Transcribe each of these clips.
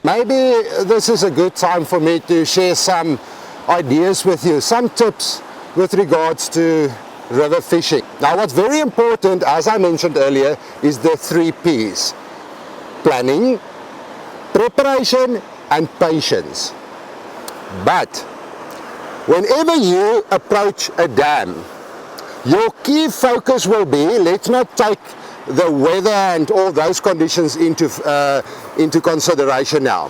Maybe this is a good time for me to share some ideas with you, some tips with regards to river fishing. Now, what's very important, as I mentioned earlier, is the 3 P's: planning, preparation, and patience. But whenever you approach a dam, your key focus will be, let's not take the weather and all those conditions into consideration now.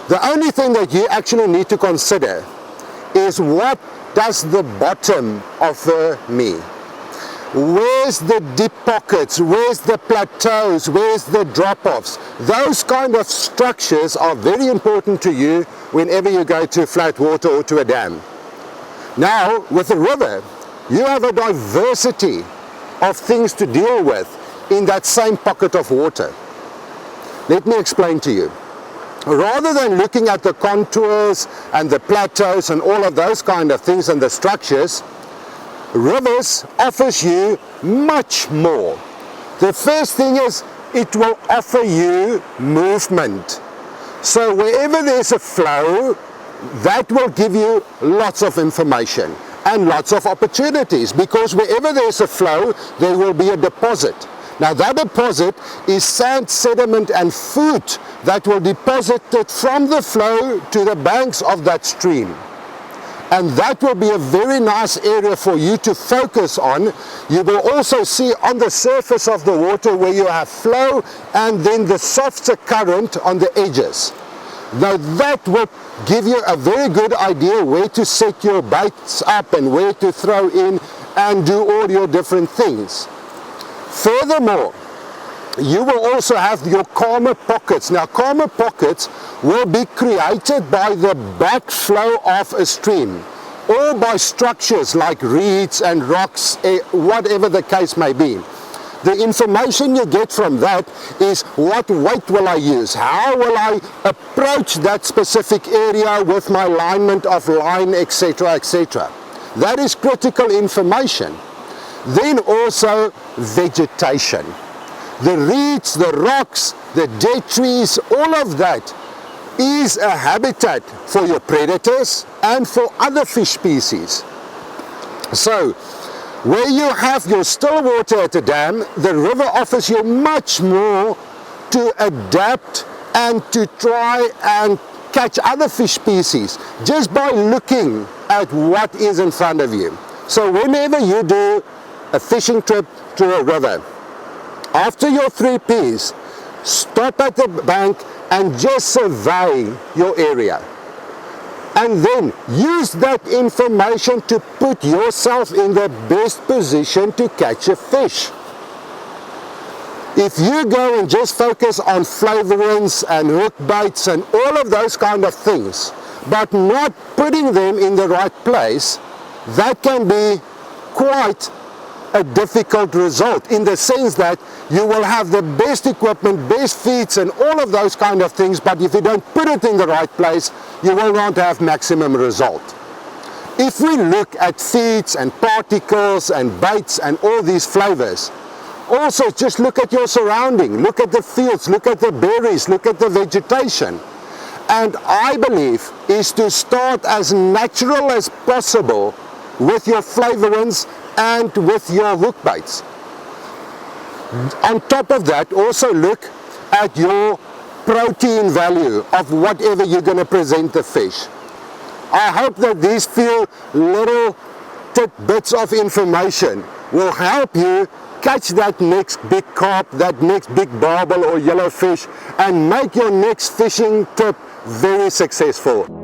The only thing that you actually need to consider is, what does the bottom offer me? Where's the deep pockets? Where's the plateaus? Where's the drop-offs? Those kind of structures are very important to you whenever you go to flat water or to a dam. Now, with a river, you have a diversity of things to deal with in that same pocket of water. Let me explain to you. Rather than looking at the contours and the plateaus and all of those kind of things and the structures, rivers offers you much more. The first thing is, it will offer you movement. So wherever there's a flow, that will give you lots of information and lots of opportunities, because wherever there's a flow, there will be a deposit. Now, that deposit is sand, sediment, and food that will deposit it from the flow to the banks of that stream. And that will be a very nice area for you to focus on. You will also see on the surface of the water where you have flow and then the softer current on the edges. Now, that will give you a very good idea where to set your baits up and where to throw in and do all your different things. Furthermore, you will also have your calmer pockets. Now, calmer pockets will be created by the backflow of a stream, or by structures like reeds and rocks, whatever the case may be. The information you get from that is, what weight will I use? How will I approach that specific area with my alignment of line, etc., etc. That is critical information. Then also vegetation. The reeds, the rocks, the dead trees, all of that is a habitat for your predators and for other fish species. So, where you have your still water at a dam, the river offers you much more to adapt and to try and catch other fish species just by looking at what is in front of you. So whenever you do a fishing trip to a river, after your 3 P's, stop at the bank and just survey your area. And then use that information to put yourself in the best position to catch a fish. If you go and just focus on flavorings and hook baits and all of those kind of things, but not putting them in the right place, that can be quite a difficult result, in the sense that you will have the best equipment, best feeds and all of those kind of things, but if you don't put it in the right place, you will not have maximum result. If we look at feeds and particles and baits and all these flavors, also just look at your surrounding, look at the fields, look at the berries, look at the vegetation. And I believe is to start as natural as possible with your flavorings and with your hook baits. On top of that, also look at your protein value of whatever you're going to present the fish. I hope that these few little tidbits of information will help you catch that next big carp, that next big barbel or yellowfish, and make your next fishing trip very successful.